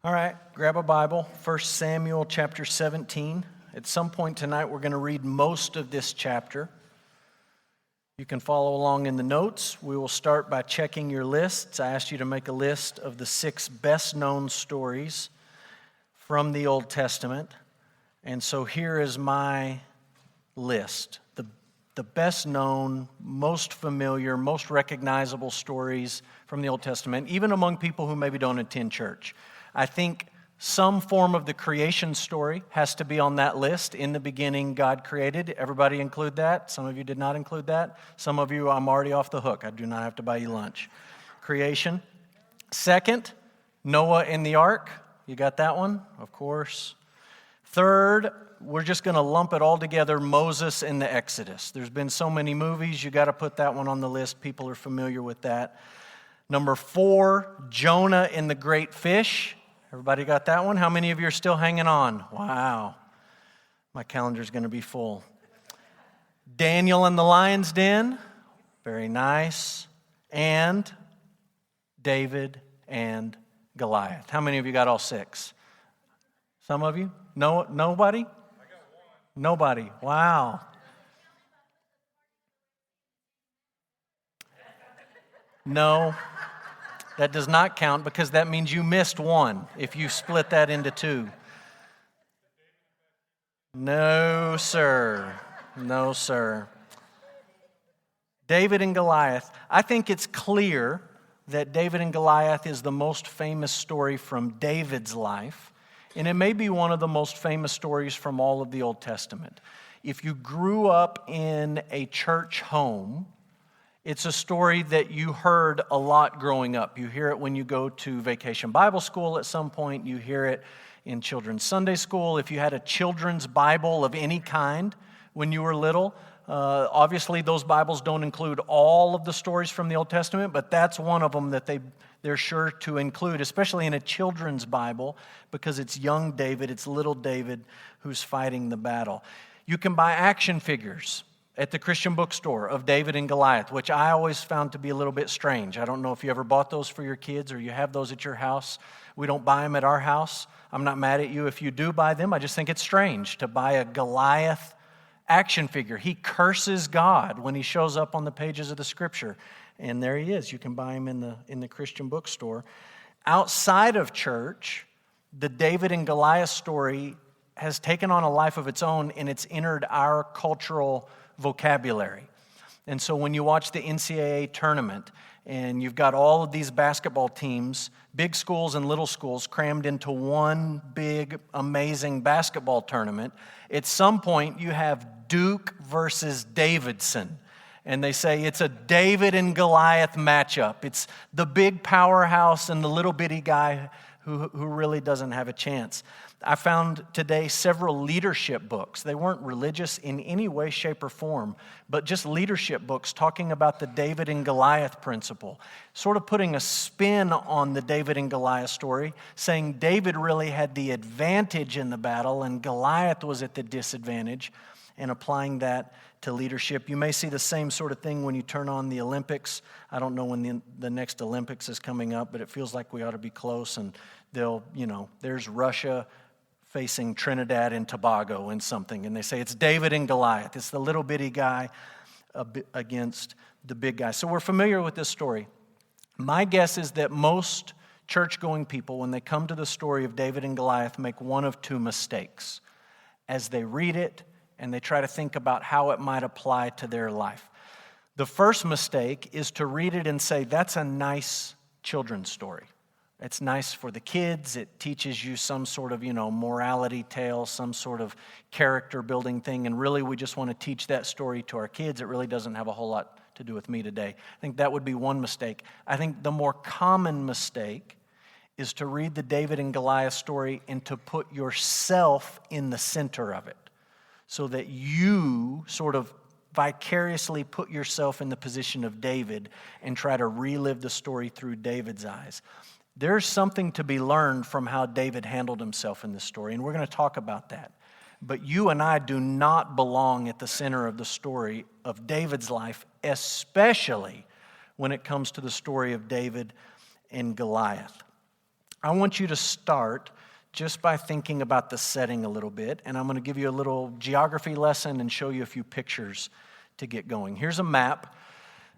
All right, grab a Bible, 1 Samuel chapter 17. At some point tonight, we're going to read most of this chapter. You can follow along in the notes. We will start by checking your lists. I asked you to make a list of the 6 best-known stories from the Old Testament. And so here is my list. The best-known, most familiar, most recognizable stories from the Old Testament, even among people who maybe don't attend church. I think some form of the creation story has to be on that list. In the beginning, God created. Everybody include that? Some of you did not include that. Some of you, I'm already off the hook. I do not have to buy you lunch. Creation. Second, Noah and the ark. You got that one? Of course. Third, we're just going to lump it all together, Moses and the Exodus. There's been so many movies, you got to put that one on the list. People are familiar with that. Number 4, Jonah and the great fish. Everybody got that one? How many of you are still hanging on? Wow. My calendar's going to be full. Daniel and the lion's den. Very nice. And David and Goliath. How many of you got all 6? Some of you? No, nobody? I got 1. Nobody. Wow. No, that does not count because that means you missed 1 if you split that into 2. No, sir. No, sir. David and Goliath. I think it's clear that David and Goliath is the most famous story from David's life, and it may be one of the most famous stories from all of the Old Testament. If you grew up in a church home, it's a story that you heard a lot growing up. You hear it when you go to Vacation Bible School at some point. You hear it in children's Sunday school. If you had a children's Bible of any kind when you were little, obviously those Bibles don't include all of the stories from the Old Testament, but that's one of them that they're sure to include, especially in a children's Bible, because it's young David, it's little David who's fighting the battle. You can buy action figures at the Christian bookstore of David and Goliath, which I always found to be a little bit strange. I don't know if you ever bought those for your kids or you have those at your house. We don't buy them at our house. I'm not mad at you if you do buy them. I just think it's strange to buy a Goliath action figure. He curses God when he shows up on the pages of the Scripture. And there he is. You can buy him in the Christian bookstore. Outside of church, the David and Goliath story has taken on a life of its own, and it's entered our cultural vocabulary. And so when you watch the NCAA tournament and you've got all of these basketball teams, big schools and little schools crammed into one big, amazing basketball tournament, at some point you have Duke versus Davidson. And they say it's a David and Goliath matchup. It's the big powerhouse and the little bitty guy who really doesn't have a chance. I found today several leadership books. They weren't religious in any way, shape, or form, but just leadership books talking about the David and Goliath principle, sort of putting a spin on the David and Goliath story, saying David really had the advantage in the battle and Goliath was at the disadvantage, and applying that to leadership. You may see the same sort of thing when you turn on the Olympics. I don't know when the next Olympics is coming up, but it feels like we ought to be close, and there's Russia facing Trinidad and Tobago in something, and they say it's David and Goliath. It's the little bitty guy against the big guy. So we're familiar with this story. My guess is that most church-going people, when they come to the story of David and Goliath, make one of 2 mistakes as they read it and they try to think about how it might apply to their life. The first mistake is to read it and say, that's a nice children's story. It's nice for the kids. It teaches you some sort of, morality tale, some sort of character building thing. And really, we just want to teach that story to our kids. It really doesn't have a whole lot to do with me today. I think that would be one mistake. I think the more common mistake is to read the David and Goliath story and to put yourself in the center of it so that you sort of vicariously put yourself in the position of David and try to relive the story through David's eyes. There's something to be learned from how David handled himself in this story, and we're going to talk about that. But you and I do not belong at the center of the story of David's life, especially when it comes to the story of David and Goliath. I want you to start just by thinking about the setting a little bit, and I'm going to give you a little geography lesson and show you a few pictures to get going. Here's a map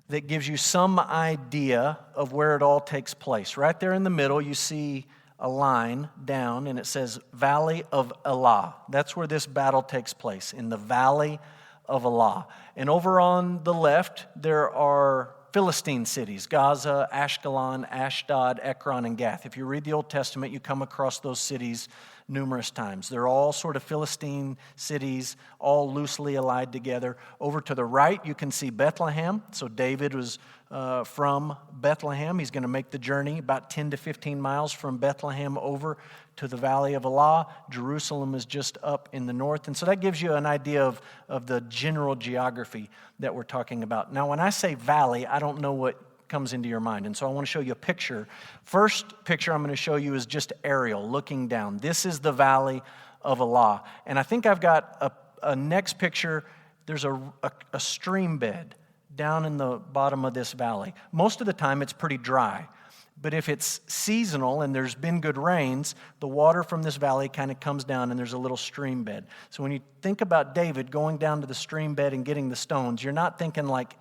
that gives you some idea of where it all takes place. Right there in the middle, you see a line down, and it says Valley of Elah. That's where this battle takes place, in the Valley of Elah. And over on the left, there are Philistine cities, Gaza, Ashkelon, Ashdod, Ekron, and Gath. If you read the Old Testament, you come across those cities numerous times. They're all sort of Philistine cities, all loosely allied together. Over to the right, you can see Bethlehem. So David was from Bethlehem. He's going to make the journey about 10 to 15 miles from Bethlehem over to the Valley of Elah. Jerusalem is just up in the north. And so that gives you an idea of the general geography that we're talking about. Now, when I say valley, I don't know what comes into your mind. And so I want to show you a picture. First picture I'm going to show you is just aerial, looking down. This is the Valley of Elah. And I think I've got a next picture. There's a stream bed down in the bottom of this valley. Most of the time it's pretty dry. But if it's seasonal and there's been good rains, the water from this valley kind of comes down and there's a little stream bed. So when you think about David going down to the stream bed and getting the stones, you're not thinking like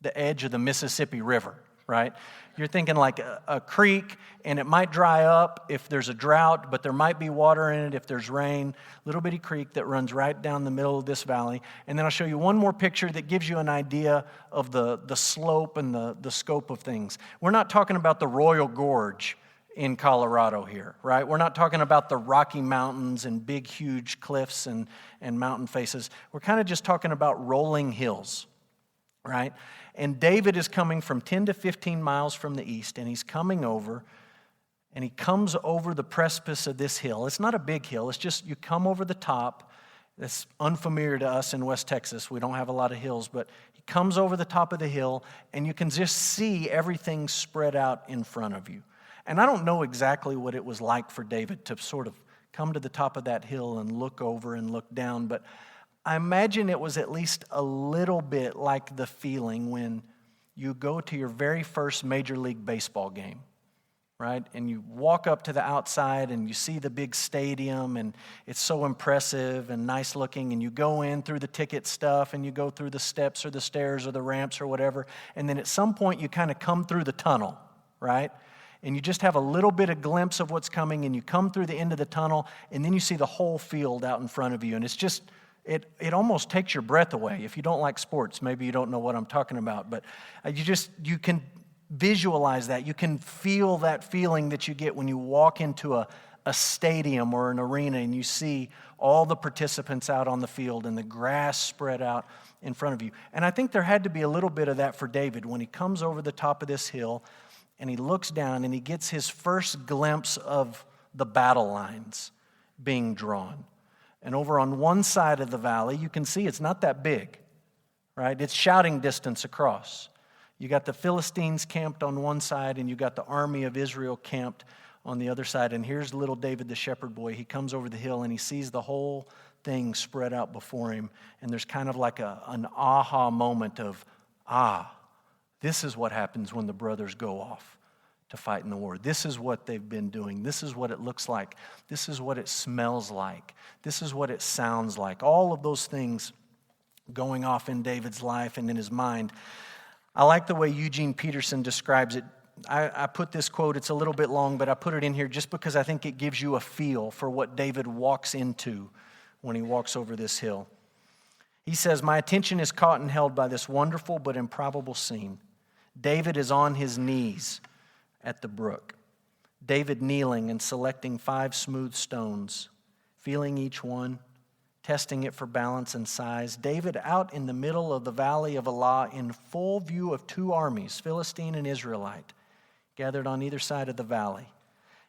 the edge of the Mississippi River, right? You're thinking like a creek, and it might dry up if there's a drought, but there might be water in it if there's rain. Little bitty creek that runs right down the middle of this valley. And then I'll show you one more picture that gives you an idea of the slope and the scope of things. We're not talking about the Royal Gorge in Colorado here, right? We're not talking about the Rocky Mountains and big, huge cliffs and mountain faces. We're kind of just talking about rolling hills, right? And David is coming from 10 to 15 miles from the east, and he's coming over, and he comes over the precipice of this hill. It's not a big hill. It's just you come over the top. That's unfamiliar to us in West Texas. We don't have a lot of hills, but he comes over the top of the hill, and you can just see everything spread out in front of you. And I don't know exactly what it was like for David to sort of come to the top of that hill and look over and look down, but I imagine it was at least a little bit like the feeling when you go to your very first Major League Baseball game, right? And you walk up to the outside and you see the big stadium and it's so impressive and nice looking, and you go in through the ticket stuff and you go through the steps or the stairs or the ramps or whatever, and then at some point you kind of come through the tunnel, right? And you just have a little bit of glimpse of what's coming, and you come through the end of the tunnel, and then you see the whole field out in front of you, and it's just It almost takes your breath away. If you don't like sports, maybe you don't know what I'm talking about, but you can visualize that. You can feel that feeling that you get when you walk into a stadium or an arena and you see all the participants out on the field and the grass spread out in front of you. And I think there had to be a little bit of that for David when he comes over the top of this hill and he looks down and he gets his first glimpse of the battle lines being drawn. And over on one side of the valley, you can see it's not that big, right? It's shouting distance across. You got the Philistines camped on one side, and you got the army of Israel camped on the other side. And here's little David, the shepherd boy. He comes over the hill, and he sees the whole thing spread out before him. And there's kind of like an aha moment of, this is what happens when the brothers go off to fight in the war. This is what they've been doing. This is what it looks like. This is what it smells like. This is what it sounds like. All of those things going off in David's life and in his mind. I like the way Eugene Peterson describes it. I put this quote, it's a little bit long, but I put it in here just because I think it gives you a feel for what David walks into when he walks over this hill. He says, "My attention is caught and held by this wonderful but improbable scene. David is on his knees at the brook. David kneeling and selecting 5 smooth stones, feeling each one, testing it for balance and size. David out in the middle of the Valley of Elah in full view of 2 armies, Philistine and Israelite, gathered on either side of the valley,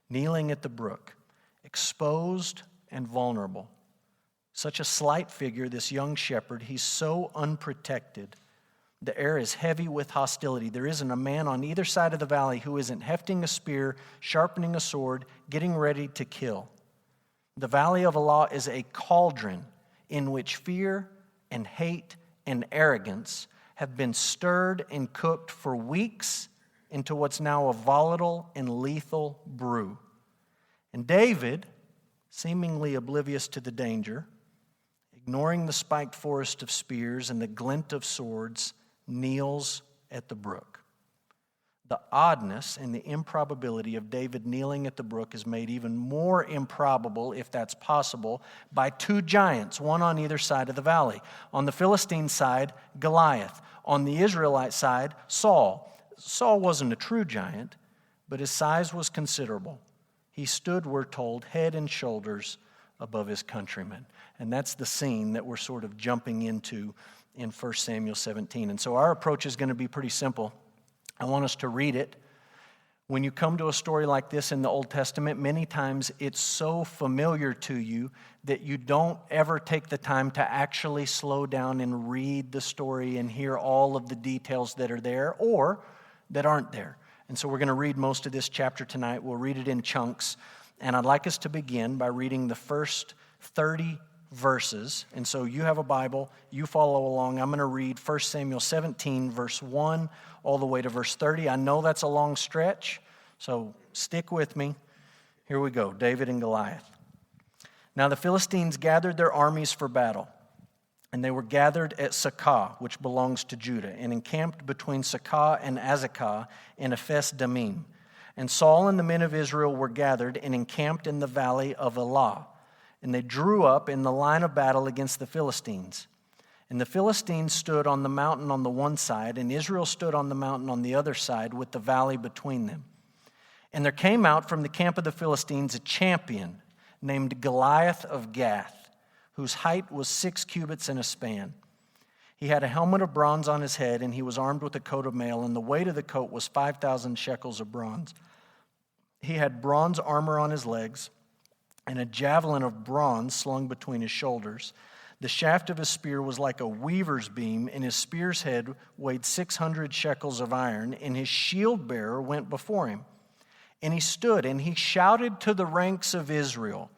kneeling at the brook, exposed and vulnerable. Such a slight figure, this young shepherd, he's so unprotected. The air is heavy with hostility. There isn't a man on either side of the valley who isn't hefting a spear, sharpening a sword, getting ready to kill. The Valley of Elah is a cauldron in which fear and hate and arrogance have been stirred and cooked for weeks into what's now a volatile and lethal brew. And David, seemingly oblivious to the danger, ignoring the spiked forest of spears and the glint of swords, kneels at the brook. The oddness and the improbability of David kneeling at the brook is made even more improbable, if that's possible, by two giants, one on either side of the valley. On the Philistine side, Goliath. On the Israelite side, Saul. Saul wasn't a true giant, but his size was considerable. He stood, we're told, head and shoulders above his countrymen. And that's the scene that we're sort of jumping into in 1 Samuel 17. And so our approach is going to be pretty simple. I want us to read it. When you come to a story like this in the Old Testament, many times it's so familiar to you that you don't ever take the time to actually slow down and read the story and hear all of the details that are there or that aren't there. And so we're going to read most of this chapter tonight. We'll read it in chunks. And I'd like us to begin by reading the first 30 verses. And so you have a Bible, you follow along. I'm going to read 1 Samuel 17, verse 1, all the way to verse 30. I know that's a long stretch, so stick with me. Here we go, David and Goliath. Now the Philistines gathered their armies for battle, and they were gathered at Sakah, which belongs to Judah, and encamped between Sakah and Azekah in Ephes Damim. And Saul and the men of Israel were gathered and encamped in the valley of Elah. And they drew up in the line of battle against the Philistines. And the Philistines stood on the mountain on the one side, and Israel stood on the mountain on the other side, with the valley between them. And there came out from the camp of the Philistines a champion named Goliath of Gath, whose height was 6 cubits and a span. He had a helmet of bronze on his head, and he was armed with a coat of mail, and the weight of the coat was 5,000 shekels of bronze. He had bronze armor on his legs, and a javelin of bronze slung between his shoulders. The shaft of his spear was like a weaver's beam, and his spear's head weighed 600 shekels of iron, and his shield bearer went before him. And he stood, and he shouted to the ranks of Israel,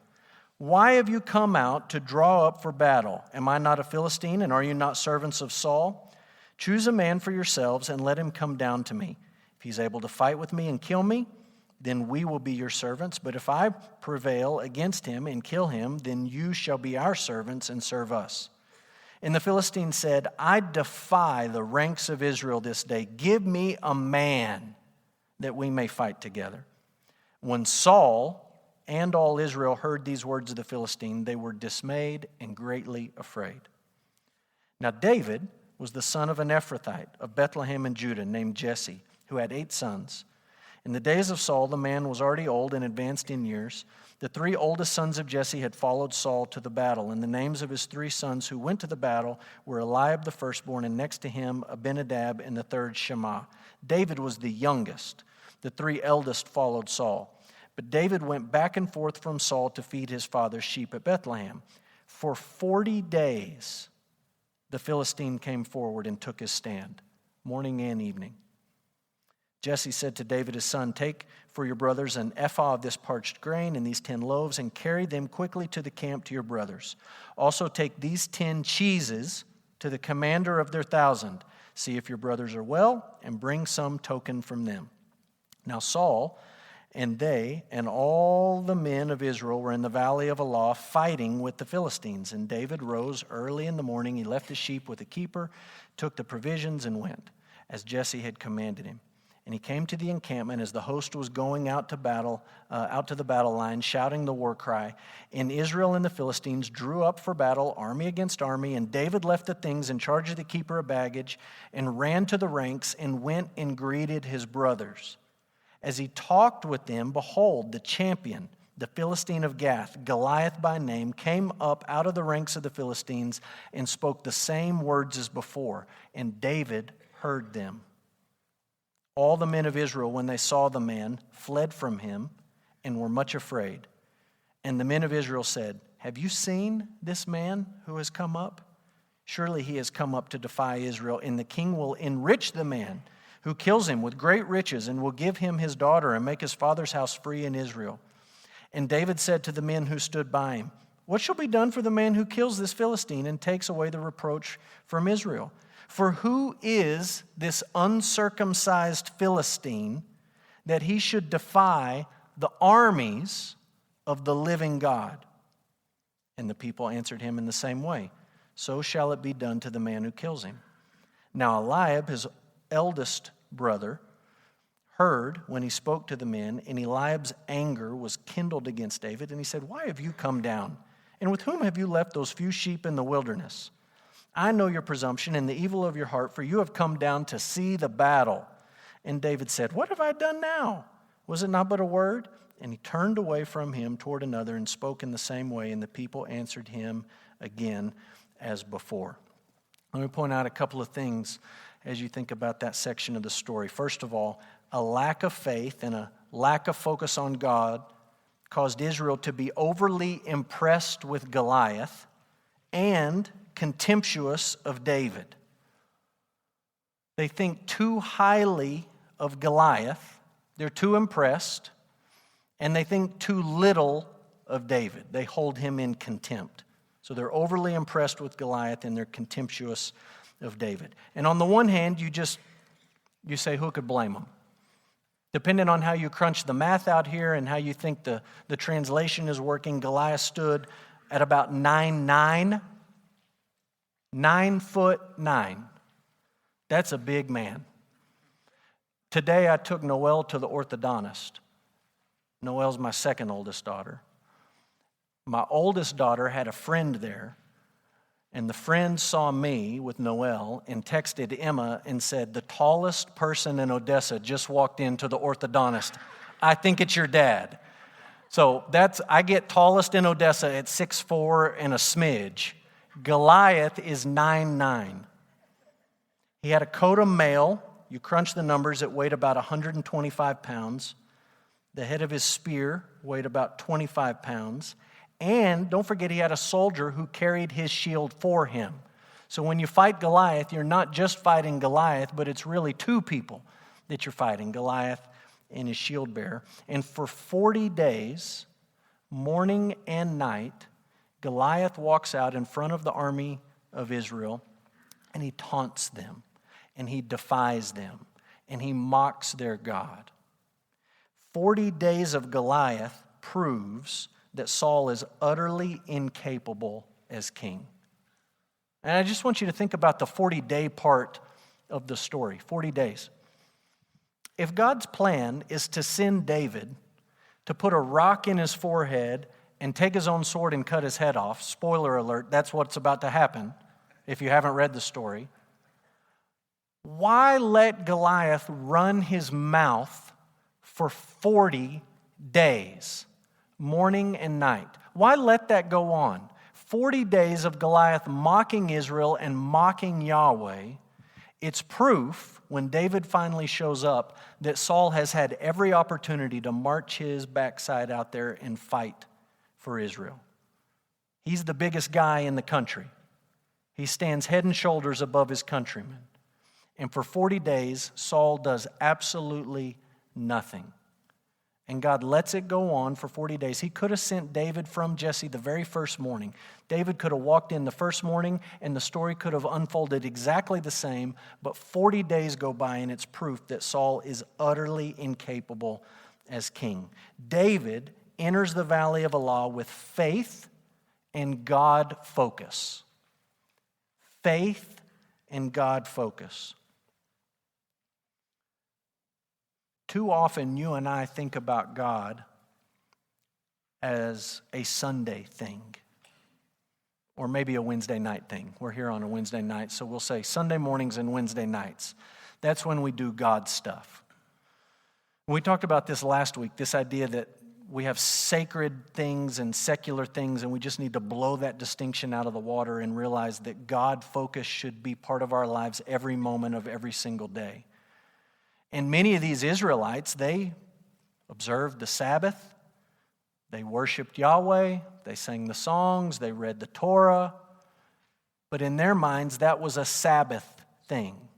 "Why have you come out to draw up for battle? Am I not a Philistine, and are you not servants of Saul? Choose a man for yourselves, and let him come down to me. If he's able to fight with me and kill me, then we will be your servants. But if I prevail against him and kill him, then you shall be our servants and serve us." And the Philistines said, "I defy the ranks of Israel this day. Give me a man that we may fight together." When Saul and all Israel heard these words of the Philistine, they were dismayed and greatly afraid. Now David was the son of an Ephrathite of Bethlehem in Judah named Jesse, who had 8 sons. In the days of Saul, the man was already old and advanced in years. The 3 oldest sons of Jesse had followed Saul to the battle, and the names of his 3 sons who went to the battle were Eliab the firstborn, and next to him Abinadab, and the third Shammah. David was the youngest. The 3 eldest followed Saul. But David went back and forth from Saul to feed his father's sheep at Bethlehem. For 40 days the Philistine came forward and took his stand, morning and evening. Jesse said to David his son, "Take for your brothers an ephah of this parched grain and these 10 loaves, and carry them quickly to the camp to your brothers. Also take these 10 cheeses to the commander of their 1,000. See if your brothers are well, and bring some token from them." Now Saul and they and all the men of Israel were in the valley of Elah fighting with the Philistines. And David rose early in the morning. He left his sheep with a keeper, took the provisions, and went, as Jesse had commanded him. And he came to the encampment as the host was going out to the battle line, shouting the war cry. And Israel and the Philistines drew up for battle, army against army. And David left the things in charge of the keeper of baggage and ran to the ranks and went and greeted his brothers. As he talked with them, behold, the champion, the Philistine of Gath, Goliath by name, came up out of the ranks of the Philistines and spoke the same words as before. And David heard them. All the men of Israel, when they saw the man, fled from him and were much afraid. And the men of Israel said, "Have you seen this man who has come up? Surely he has come up to defy Israel, and the king will enrich the man who kills him with great riches, and will give him his daughter and make his father's house free in Israel." And David said to the men who stood by him, "What shall be done for the man who kills this Philistine and takes away the reproach from Israel? For who is this uncircumcised Philistine that he should defy the armies of the living God." And the people answered him in the same way, "So shall it be done to the man who kills him." Now Eliab, his eldest brother, heard when he spoke to the men, and Eliab's anger was kindled against David, and he said, "Why have you come down? And with whom have you left those few sheep in the wilderness? I know your presumption and the evil of your heart, for you have come down to see the battle." And David said, "What have I done now? Was it not but a word?" And he turned away from him toward another and spoke in the same way, and the people answered him again as before. Let me point out a couple of things as you think about that section of the story. First of all, a lack of faith and a lack of focus on God caused Israel to be overly impressed with Goliath and contemptuous of David. They think too highly of Goliath, they're too impressed, and they think too little of David. They hold him in contempt. So they're overly impressed with Goliath and they're contemptuous of David. And on the one hand, you say, who could blame them? Depending on how you crunch the math out here and how you think the translation is working, Goliath stood at about 9'9". 9'9". That's a big man. Today I took Noelle to the orthodontist. Noelle's my second oldest daughter. My oldest daughter had a friend there, and the friend saw me with Noelle and texted Emma and said, "The tallest person in Odessa just walked into the orthodontist. I think it's your dad." So I get tallest in Odessa at 6'4" and a smidge. Goliath is 9'9". He had a coat of mail. You crunch the numbers, it weighed about 125 pounds. The head of his spear weighed about 25 pounds. And don't forget, he had a soldier who carried his shield for him. So when you fight Goliath, you're not just fighting Goliath, but it's really two people that you're fighting, Goliath and his shield bearer. And for 40 days, morning and night, Goliath walks out in front of the army of Israel, and he taunts them, and he defies them, and he mocks their God. 40 days of Goliath proves that Saul is utterly incapable as king. And I just want you to think about the 40-day part of the story, 40 days. If God's plan is to send David to put a rock in his forehead and take his own sword and cut his head off, spoiler alert, that's what's about to happen if you haven't read the story, why let Goliath run his mouth for 40 days, morning and night? Why let that go on? 40 days of Goliath mocking Israel and mocking Yahweh. It's proof, when David finally shows up, that Saul has had every opportunity to march his backside out there and fight for Israel. He's the biggest guy in the country. He stands head and shoulders above his countrymen. And for 40 days, Saul does absolutely nothing. And God lets it go on for 40 days. He could have sent David from Jesse the very first morning. David could have walked in the first morning and the story could have unfolded exactly the same, but 40 days go by and it's proof that Saul is utterly incapable as king. David enters the valley of Elah with faith and God focus. Faith and God focus. Too often, you and I think about God as a Sunday thing, or maybe a Wednesday night thing. We're here on a Wednesday night, so we'll say Sunday mornings and Wednesday nights. That's when we do God stuff. We talked about this last week, this idea that we have sacred things and secular things, and we just need to blow that distinction out of the water and realize that God focus should be part of our lives every moment of every single day. And many of these Israelites, they observed the Sabbath, they worshiped Yahweh, they sang the songs, they read the Torah, but in their minds that was a Sabbath thing.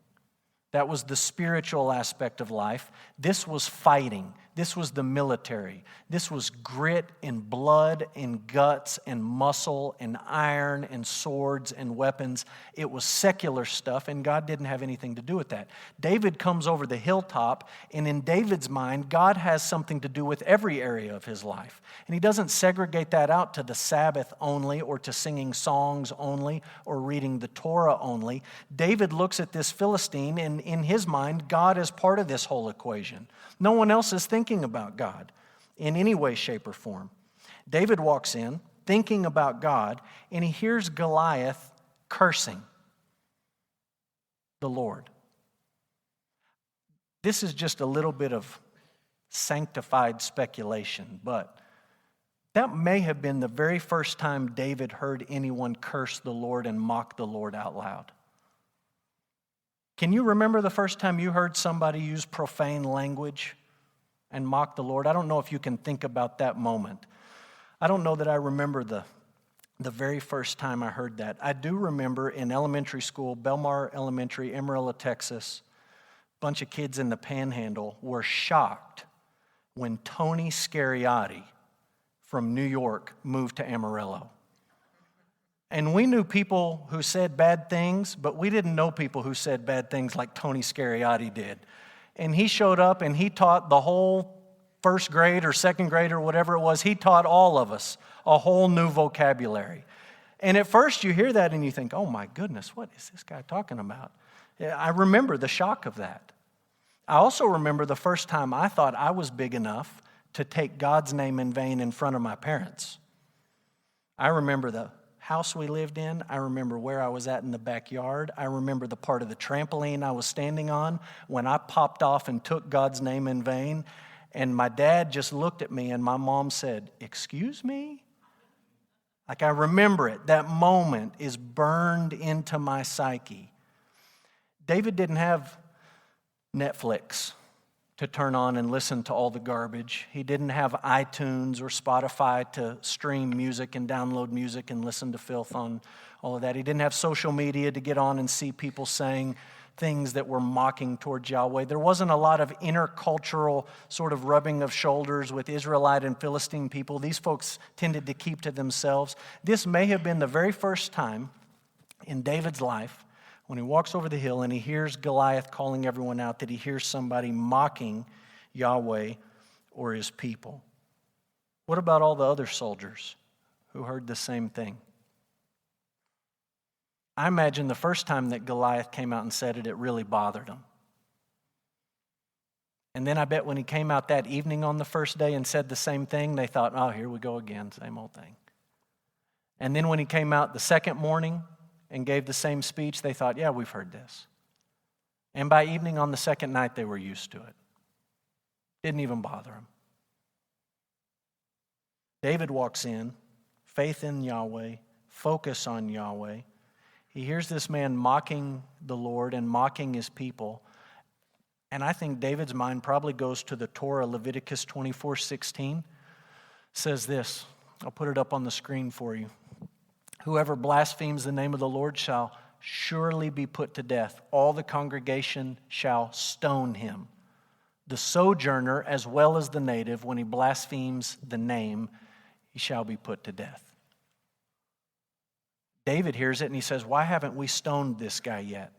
That was the spiritual aspect of life. This was fighting. This was the military. This was grit and blood and guts and muscle and iron and swords and weapons. It was secular stuff, and God didn't have anything to do with that. David comes over the hilltop, and in David's mind, God has something to do with every area of his life. And he doesn't segregate that out to the Sabbath only, or to singing songs only, or reading the Torah only. David looks at this Philistine, and in his mind, God is part of this whole equation. No one else is thinking about God in any way, shape, or form. David walks in thinking about God, and he hears Goliath cursing the Lord. This is just a little bit of sanctified speculation, but that may have been the very first time David heard anyone curse the Lord and mock the Lord out loud. Can you remember the first time you heard somebody use profane language and mock the Lord? I don't know if you can think about that moment. I don't know that I remember the very first time I heard that. I do remember in elementary school, Belmar Elementary, Amarillo, Texas, a bunch of kids in the Panhandle were shocked when Tony Scariotti from New York moved to Amarillo. And we knew people who said bad things, but we didn't know people who said bad things like Tony Scariotti did. And he showed up and he taught the whole first grade or second grade or whatever it was. He taught all of us a whole new vocabulary. And at first you hear that and you think, oh my goodness, what is this guy talking about? I remember the shock of that. I also remember the first time I thought I was big enough to take God's name in vain in front of my parents. I remember the house we lived in. I remember where I was at in the backyard. I remember the part of the trampoline I was standing on when I popped off and took God's name in vain. And my dad just looked at me and my mom said, "Excuse me?" Like I remember it. That moment is burned into my psyche. David didn't have Netflix to turn on and listen to all the garbage. He didn't have iTunes or Spotify to stream music and download music and listen to filth on all of that. He didn't have social media to get on and see people saying things that were mocking toward Yahweh. There wasn't a lot of intercultural sort of rubbing of shoulders with Israelite and Philistine people. These folks tended to keep to themselves. This may have been the very first time in David's life when he walks over the hill and he hears Goliath calling everyone out, that he hears somebody mocking Yahweh or his people. What about all the other soldiers who heard the same thing? I imagine the first time that Goliath came out and said it, it really bothered him. And then I bet when he came out that evening on the first day and said the same thing, they thought, oh, here we go again, same old thing. And then when he came out the second morning and gave the same speech, they thought, yeah, we've heard this. And by evening on the second night, they were used to it. Didn't even bother them. David walks in, faith in Yahweh, focus on Yahweh. He hears this man mocking the Lord and mocking his people. And I think David's mind probably goes to the Torah. Leviticus 24:16 says this. I'll put it up on the screen for you. Whoever blasphemes the name of the Lord shall surely be put to death. All the congregation shall stone him. The sojourner as well as the native, when he blasphemes the name, he shall be put to death. David hears it and he says, why haven't we stoned this guy yet?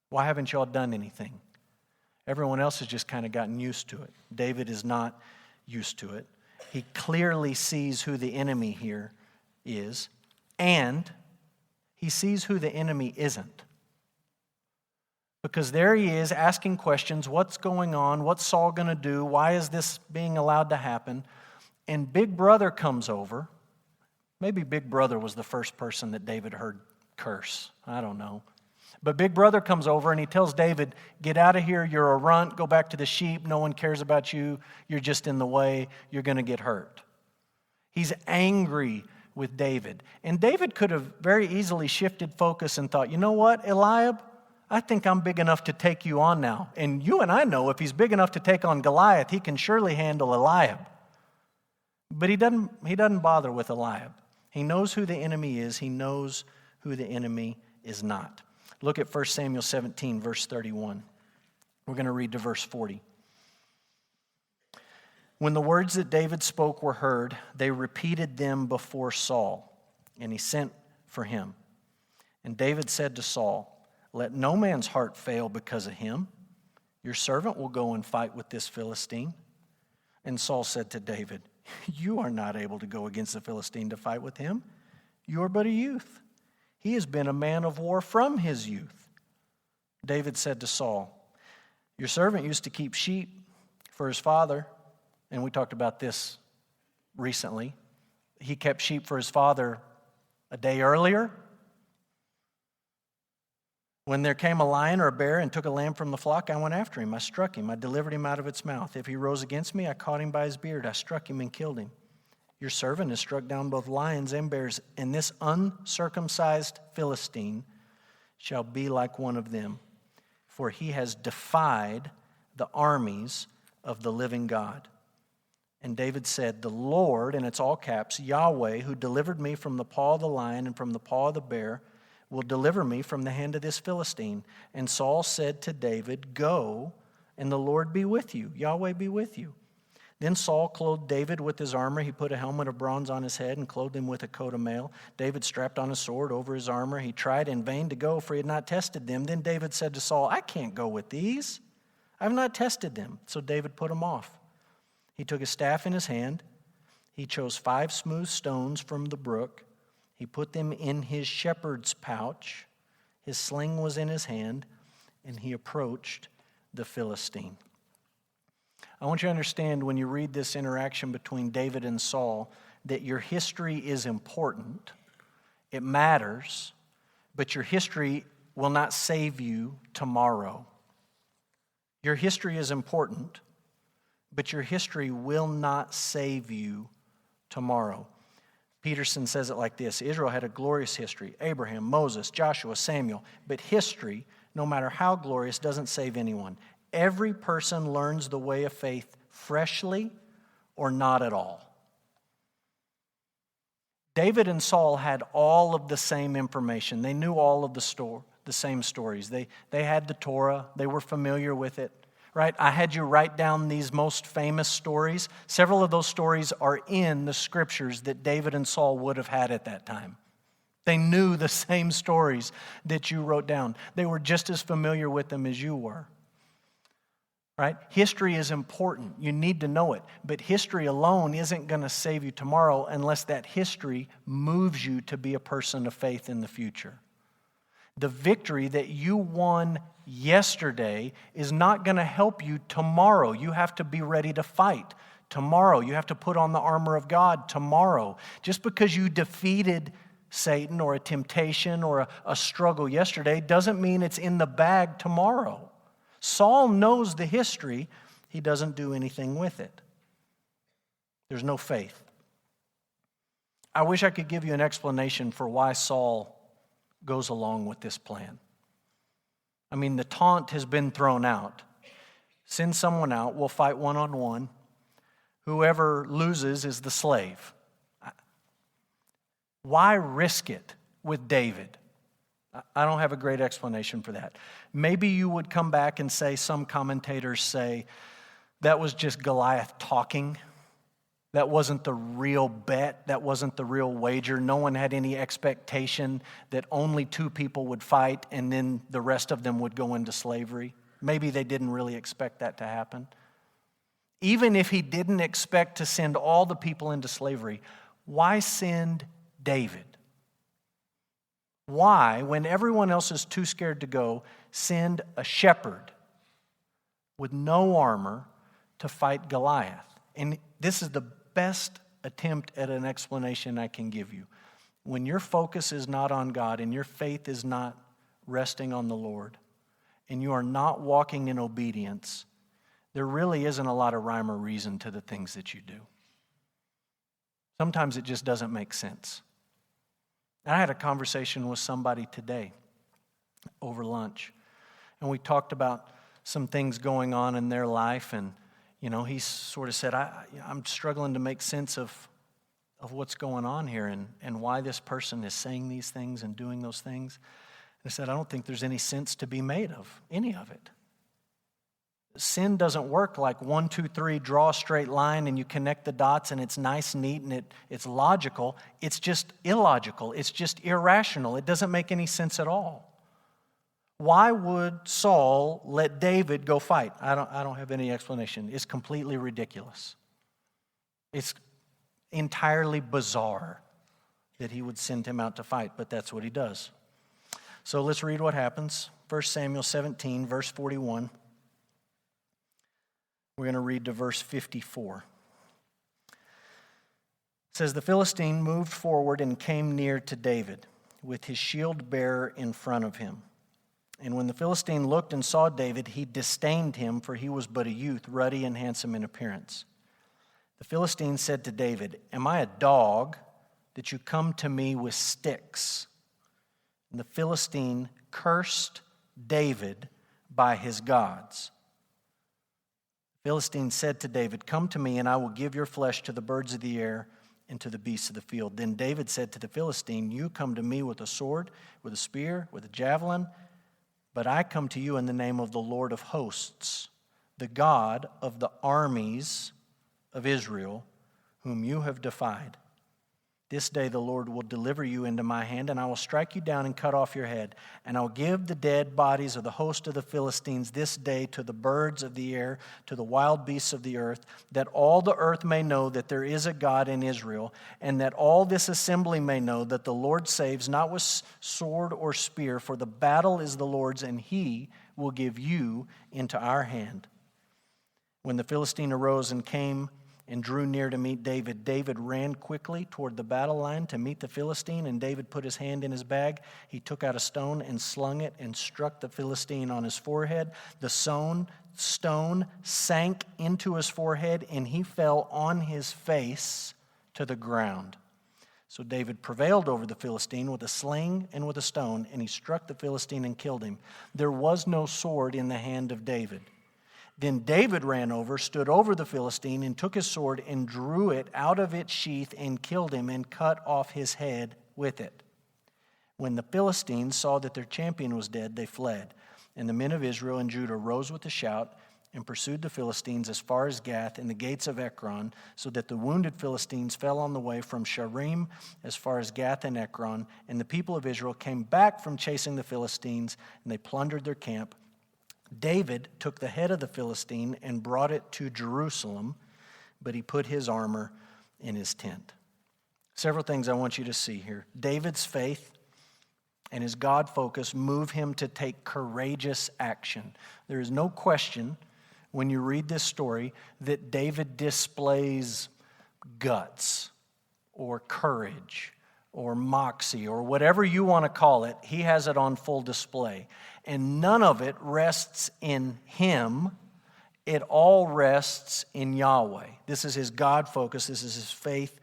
Why haven't y'all done anything? Everyone else has just kind of gotten used to it. David is not used to it. He clearly sees who the enemy here is, and he sees who the enemy isn't. Because there he is asking questions, what's going on? What's Saul going to do? Why is this being allowed to happen? And Big Brother comes over. Maybe Big Brother was the first person that David heard curse. I don't know. But Big Brother comes over and he tells David, get out of here, you're a runt, go back to the sheep, no one cares about you, you're just in the way, you're going to get hurt. He's angry with David. And David could have very easily shifted focus and thought, you know what, Eliab, I think I'm big enough to take you on now. And you and I know if he's big enough to take on Goliath, he can surely handle Eliab. But he doesn't bother with Eliab. He knows who the enemy is. He knows who the enemy is not. Look at 1 Samuel 17, verse 31. We're going to read to verse 40. When the words that David spoke were heard, they repeated them before Saul, and he sent for him. And David said to Saul, "Let no man's heart fail because of him. Your servant will go and fight with this Philistine." And Saul said to David, "You are not able to go against the Philistine to fight with him. You are but a youth. He has been a man of war from his youth." David said to Saul, "Your servant used to keep sheep for his father." And we talked about this recently. He kept sheep for his father a day earlier. When there came a lion or a bear and took a lamb from the flock, I went after him. I struck him. I delivered him out of its mouth. If he rose against me, I caught him by his beard. I struck him and killed him. Your servant has struck down both lions and bears, and this uncircumcised Philistine shall be like one of them, for he has defied the armies of the living God. And David said, "The Lord," and it's all caps, "Yahweh, who delivered me from the paw of the lion and from the paw of the bear, will deliver me from the hand of this Philistine." And Saul said to David, "Go, and the Lord be with you. Yahweh be with you." Then Saul clothed David with his armor. He put a helmet of bronze on his head and clothed him with a coat of mail. David strapped on a sword over his armor. He tried in vain to go, for he had not tested them. Then David said to Saul, "I can't go with these. I have not tested them." So David put them off. He took his staff in his hand. He chose 5 smooth stones from the brook. He put them in his shepherd's pouch. His sling was in his hand, and he approached the Philistine. I want you to understand when you read this interaction between David and Saul that your history is important. It matters, but your history will not save you tomorrow. Your history is important, but your history will not save you tomorrow. Peterson says it like this: Israel had a glorious history. Abraham, Moses, Joshua, Samuel. But history, no matter how glorious, doesn't save anyone. Every person learns the way of faith freshly or not at all. David and Saul had all of the same information. They knew all of the same stories. They had the Torah. They were familiar with it. Right? I had you write down these most famous stories. Several of those stories are in the scriptures that David and Saul would have had at that time. They knew the same stories that you wrote down. They were just as familiar with them as you were. Right? History is important. You need to know it. But history alone isn't going to save you tomorrow unless that history moves you to be a person of faith in the future. The victory that you won yesterday is not going to help you tomorrow. You have to be ready to fight tomorrow. You have to put on the armor of God tomorrow. Just because you defeated Satan or a temptation or a struggle yesterday doesn't mean it's in the bag tomorrow. Saul knows the history. He doesn't do anything with it. There's no faith. I wish I could give you an explanation for why Saul goes along with this plan. I mean, the taunt has been thrown out. Send someone out, we'll fight one-on-one. Whoever loses is the slave. Why risk it with David? I don't have a great explanation for that. Maybe you would come back and say, some commentators say, that was just Goliath talking. That wasn't the real bet. That wasn't the real wager. No one had any expectation that only 2 people would fight and then the rest of them would go into slavery. Maybe they didn't really expect that to happen. Even if he didn't expect to send all the people into slavery, why send David? Why, when everyone else is too scared to go, send a shepherd with no armor to fight Goliath? And this is the best attempt at an explanation I can give you. When your focus is not on God and your faith is not resting on the Lord and you are not walking in obedience, there really isn't a lot of rhyme or reason to the things that you do. Sometimes it just doesn't make sense. I had a conversation with somebody today over lunch, and we talked about some things going on in their life, and he sort of said, I'm struggling to make sense of what's going on here and why this person is saying these things and doing those things. And I said, I don't think there's any sense to be made of any of it. Sin doesn't work like 1, 2, 3, draw a straight line and you connect the dots and it's nice, neat, and it's logical. It's just illogical. It's just irrational. It doesn't make any sense at all. Why would Saul let David go fight? I don't have any explanation. It's completely ridiculous. It's entirely bizarre that he would send him out to fight, but that's what he does. So let's read what happens. 1 Samuel 17, verse 41. We're going to read to verse 54. It says, "The Philistine moved forward and came near to David, with his shield bearer in front of him. And when the Philistine looked and saw David, he disdained him, for he was but a youth, ruddy and handsome in appearance. The Philistine said to David, 'Am I a dog that you come to me with sticks?' And the Philistine cursed David by his gods. The Philistine said to David, 'Come to me, and I will give your flesh to the birds of the air and to the beasts of the field.' Then David said to the Philistine, 'You come to me with a sword, with a spear, with a javelin, but I come to you in the name of the Lord of hosts, the God of the armies of Israel, whom you have defied. This day the Lord will deliver you into my hand, and I will strike you down and cut off your head. And I will give the dead bodies of the host of the Philistines this day to the birds of the air, to the wild beasts of the earth, that all the earth may know that there is a God in Israel, and that all this assembly may know that the Lord saves not with sword or spear, for the battle is the Lord's, and he will give you into our hand.' When the Philistine arose and came and drew near to meet David, David ran quickly toward the battle line to meet the Philistine, and David put his hand in his bag. He took out a stone and slung it and struck the Philistine on his forehead. The stone sank into his forehead, and he fell on his face to the ground. So David prevailed over the Philistine with a sling and with a stone, and he struck the Philistine and killed him. There was no sword in the hand of David. Then David ran over, stood over the Philistine, and took his sword and drew it out of its sheath and killed him and cut off his head with it. When the Philistines saw that their champion was dead, they fled. And the men of Israel and Judah rose with a shout and pursued the Philistines as far as Gath and the gates of Ekron, so that the wounded Philistines fell on the way from Sharim as far as Gath and Ekron. And the people of Israel came back from chasing the Philistines, and they plundered their camp. David took the head of the Philistine and brought it to Jerusalem, but he put his armor in his tent." Several things I want you to see here. David's faith and his God focus move him to take courageous action. There is no question when you read this story that David displays guts or courage or moxie or whatever you want to call it. He has it on full display. And none of it rests in him. It all rests in Yahweh. This is his God focus. This is his faith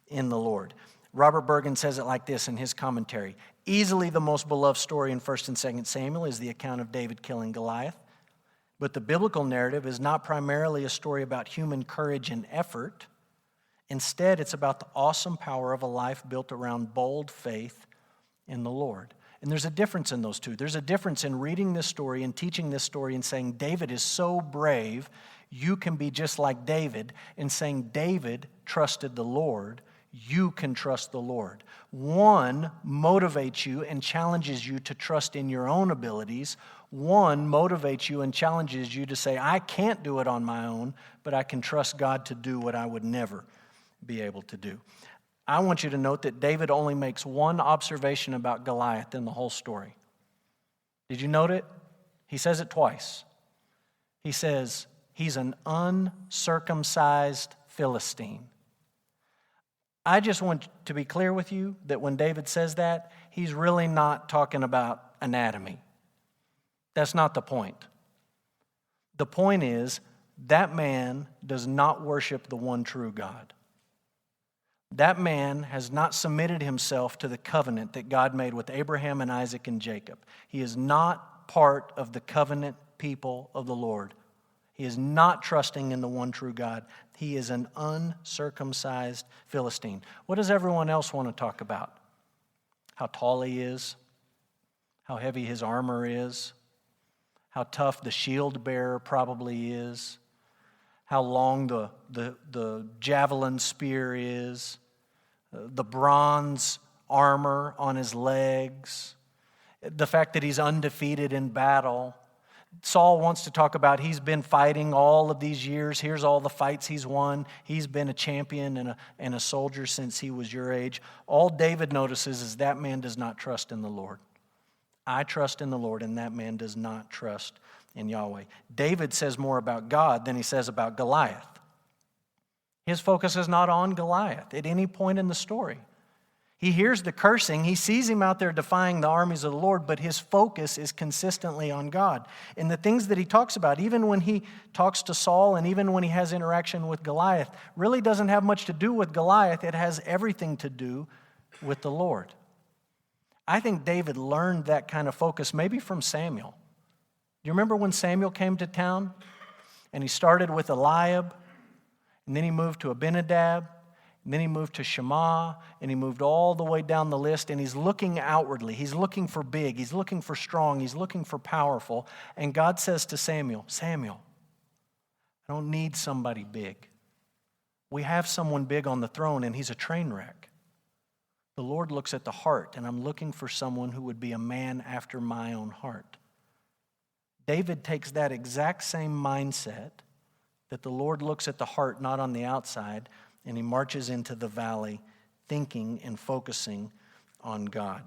in the Lord. Robert Bergen says it like this in his commentary. Easily the most beloved story in 1 and 2 Samuel is the account of David killing Goliath. But the biblical narrative is not primarily a story about human courage and effort. Instead, it's about the awesome power of a life built around bold faith in the Lord. And there's a difference in those two. There's a difference in reading this story and teaching this story and saying David is so brave, you can be just like David, and saying David trusted the Lord, you can trust the Lord. One motivates you and challenges you to trust in your own abilities. One motivates you and challenges you to say, I can't do it on my own, but I can trust God to do what I would never be able to do. I want you to note that David only makes one observation about Goliath in the whole story. Did you note it? He says it twice. He says, he's an uncircumcised Philistine. I just want to be clear with you that when David says that, he's really not talking about anatomy. That's not the point. The point is, that man does not worship the one true God. That man has not submitted himself to the covenant that God made with Abraham and Isaac and Jacob. He is not part of the covenant people of the Lord. He is not trusting in the one true God. He is an uncircumcised Philistine. What does everyone else want to talk about? How tall he is, how heavy his armor is, how tough the shield bearer probably is, how long the javelin spear is, the bronze armor on his legs, the fact that he's undefeated in battle. Saul wants to talk about he's been fighting all of these years. Here's all the fights he's won. He's been a champion and a soldier since he was your age. All David notices is that man does not trust in the Lord. I trust in the Lord, and that man does not trust in Yahweh. David says more about God than he says about Goliath. His focus is not on Goliath at any point in the story. He hears the cursing. He sees him out there defying the armies of the Lord, but his focus is consistently on God. And the things that he talks about, even when he talks to Saul and even when he has interaction with Goliath, really doesn't have much to do with Goliath. It has everything to do with the Lord. I think David learned that kind of focus maybe from Samuel. Do you remember when Samuel came to town? And he started with Eliab, and then he moved to Abinadab, and then he moved to Shammah, and he moved all the way down the list, and he's looking outwardly. He's looking for big. He's looking for strong. He's looking for powerful. And God says to Samuel, Samuel, I don't need somebody big. We have someone big on the throne, and he's a train wreck. The Lord looks at the heart, and I'm looking for someone who would be a man after my own heart. David takes that exact same mindset that the Lord looks at the heart, not on the outside, and he marches into the valley thinking and focusing on God.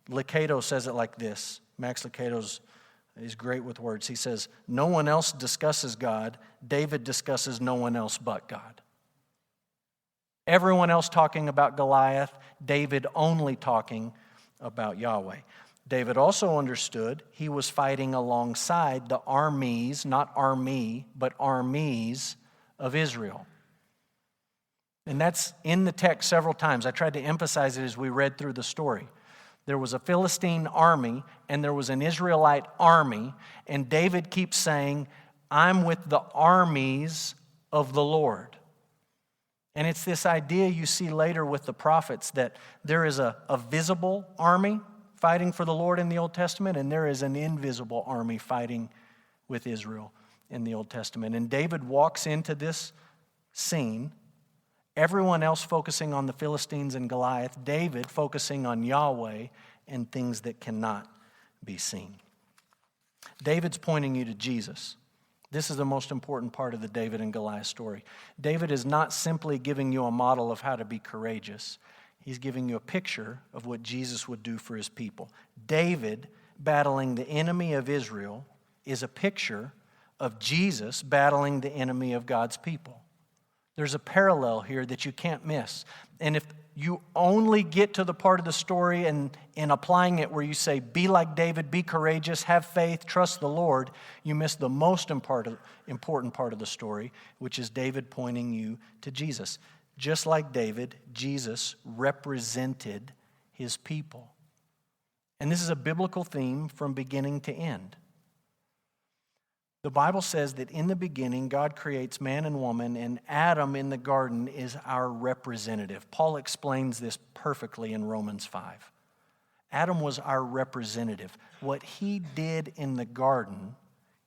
Lucado says it like this. Max Lucado is great with words. He says, no one else discusses God. David discusses no one else but God. Everyone else talking about Goliath, David only talking about Yahweh. David also understood he was fighting alongside the armies, not army, but armies of Israel. And that's in the text several times. I tried to emphasize it as we read through the story. There was a Philistine army and there was an Israelite army, and David keeps saying, I'm with the armies of the Lord. And it's this idea you see later with the prophets that there is a visible army fighting for the Lord in the Old Testament, and there is an invisible army fighting with Israel in the Old Testament. And David walks into this scene, everyone else focusing on the Philistines and Goliath, David focusing on Yahweh and things that cannot be seen. David's pointing you to Jesus. This is the most important part of the David and Goliath story. David is not simply giving you a model of how to be courageous. He's giving you a picture of what Jesus would do for his people. David battling the enemy of Israel is a picture of Jesus battling the enemy of God's people. There's a parallel here that you can't miss. And if you only get to the part of the story and in applying it where you say, be like David, be courageous, have faith, trust the Lord, you miss the most important part of the story, which is David pointing you to Jesus. Just like David, Jesus represented his people. And this is a biblical theme from beginning to end. The Bible says that in the beginning, God creates man and woman, and Adam in the garden is our representative. Paul explains this perfectly in Romans 5. Adam was our representative. What he did in the garden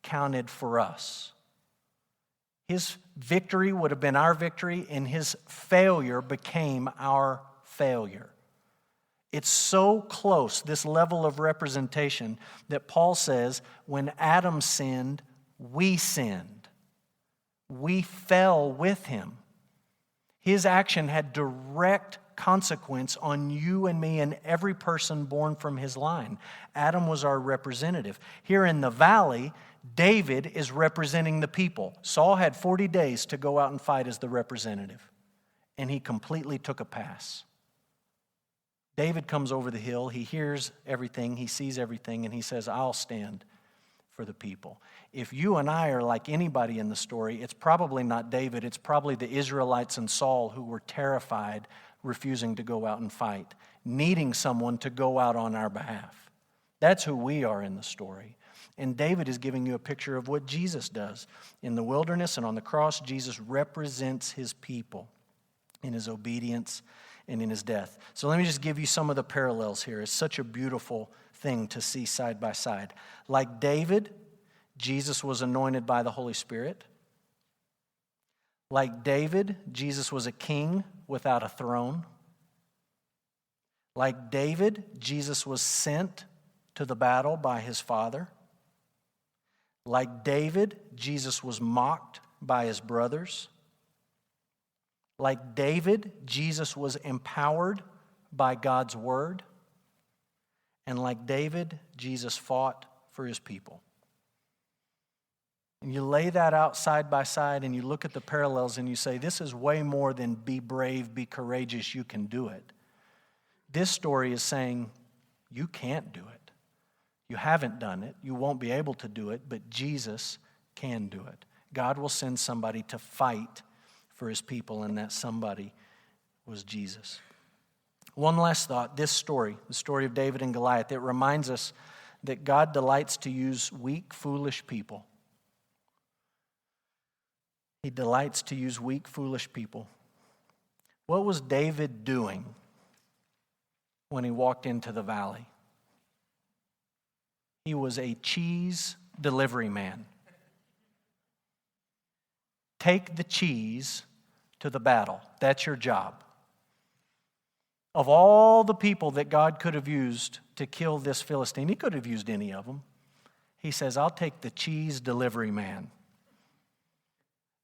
counted for us. His victory would have been our victory, and his failure became our failure. It's so close, this level of representation, that Paul says when Adam sinned, we sinned. We fell with him. His action had direct consequence on you and me and every person born from his line. Adam was our representative. Here in the valley, David is representing the people. Saul had 40 days to go out and fight as the representative, and he completely took a pass. David comes over the hill, he hears everything, he sees everything, and he says, I'll stand for the people. If you and I are like anybody in the story, it's probably not David, it's probably the Israelites and Saul who were terrified, refusing to go out and fight, needing someone to go out on our behalf. That's who we are in the story. And David is giving you a picture of what Jesus does. In the wilderness and on the cross, Jesus represents his people in his obedience and in his death. So let me just give you some of the parallels here. It's such a beautiful thing to see side by side. Like David, Jesus was anointed by the Holy Spirit. Like David, Jesus was a king without a throne. Like David, Jesus was sent to the battle by his Father. Like David, Jesus was mocked by his brothers. Like David, Jesus was empowered by God's word. And like David, Jesus fought for his people. And you lay that out side by side and you look at the parallels and you say, this is way more than be brave, be courageous, you can do it. This story is saying, you can't do it. You haven't done it. You won't be able to do it, but Jesus can do it. God will send somebody to fight for his people, and that somebody was Jesus. One last thought, this story, the story of David and Goliath, it reminds us that God delights to use weak, foolish people. He delights to use weak, foolish people. What was David doing when he walked into the valley? He was a cheese delivery man. Take the cheese to the battle. That's your job. Of all the people that God could have used to kill this Philistine, he could have used any of them. He says, I'll take the cheese delivery man.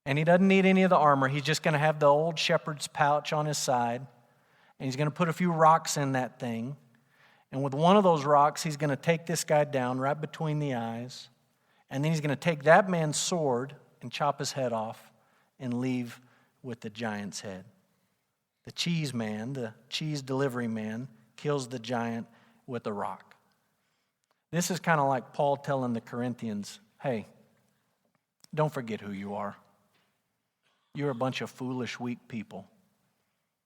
And he doesn't need any of the armor. He's just going to have the old shepherd's pouch on his side. And he's going to put a few rocks in that thing. And with one of those rocks, he's going to take this guy down right between the eyes. And then he's going to take that man's sword and chop his head off and leave with the giant's head. The cheese man, the cheese delivery man, kills the giant with a rock. This is kind of like Paul telling the Corinthians, hey, don't forget who you are. You're a bunch of foolish, weak people.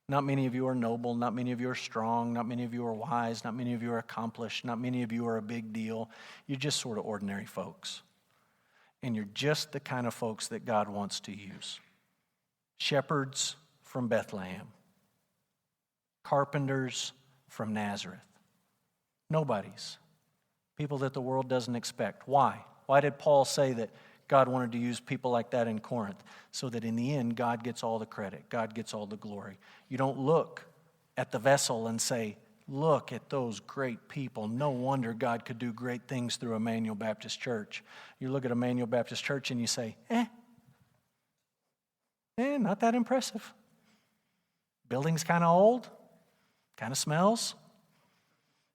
Not many of you are noble, not many of you are strong, not many of you are wise, not many of you are accomplished, not many of you are a big deal. You're just sort of ordinary folks. And you're just the kind of folks that God wants to use. Shepherds from Bethlehem. Carpenters from Nazareth. Nobodies. People that the world doesn't expect. Why? Why did Paul say that God wanted to use people like that in Corinth? So that in the end, God gets all the credit. God gets all the glory. You don't look at the vessel and say, look at those great people. No wonder God could do great things through Emmanuel Baptist Church. You look at Emmanuel Baptist Church and you say, not that impressive. Building's kind of old. Kind of smells.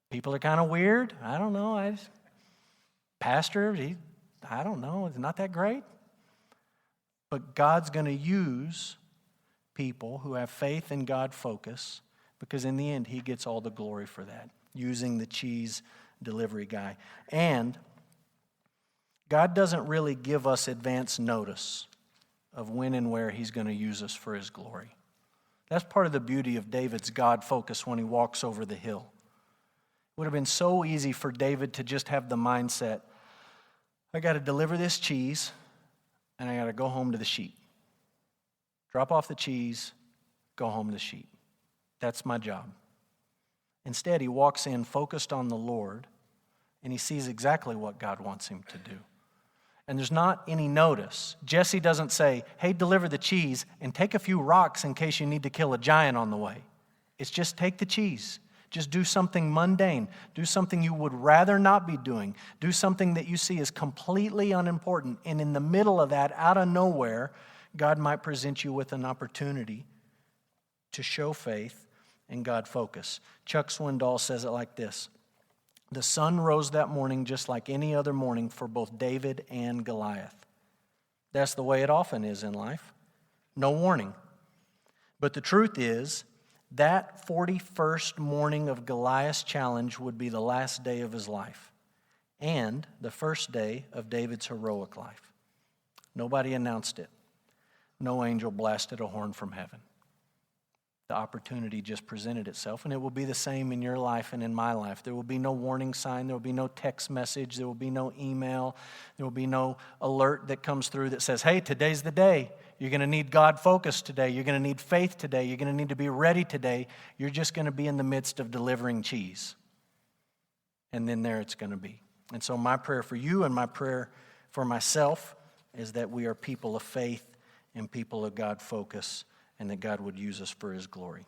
People are kind of weird. I don't know. Pastor, I don't know. It's not that great. But God's going to use people who have faith and God focus, because in the end, he gets all the glory for that, using the cheese delivery guy. And God doesn't really give us advance notice of when and where he's going to use us for his glory. That's part of the beauty of David's God focus when he walks over the hill. It would have been so easy for David to just have the mindset, I got to deliver this cheese, and I got to go home to the sheep. Drop off the cheese, go home to the sheep. That's my job. Instead, he walks in focused on the Lord, and he sees exactly what God wants him to do. And there's not any notice. Jesse doesn't say, hey, deliver the cheese and take a few rocks in case you need to kill a giant on the way. It's just take the cheese. Just do something mundane. Do something you would rather not be doing. Do something that you see as completely unimportant. And in the middle of that, out of nowhere, God might present you with an opportunity to show faith and God focus. Chuck Swindoll says it like this. The sun rose that morning just like any other morning for both David and Goliath. That's the way it often is in life. No warning. But the truth is, that 41st morning of Goliath's challenge would be the last day of his life and the first day of David's heroic life. Nobody announced it. No angel blasted a horn from heaven. The opportunity just presented itself, and it will be the same in your life and in my life. There will be no warning sign. There will be no text message. There will be no email. There will be no alert that comes through that says, hey, today's the day. You're going to need God focus today. You're going to need faith today. You're going to need to be ready today. You're just going to be in the midst of delivering cheese. And then there it's going to be. And so my prayer for you and my prayer for myself is that we are people of faith and people of God focus, and that God would use us for his glory.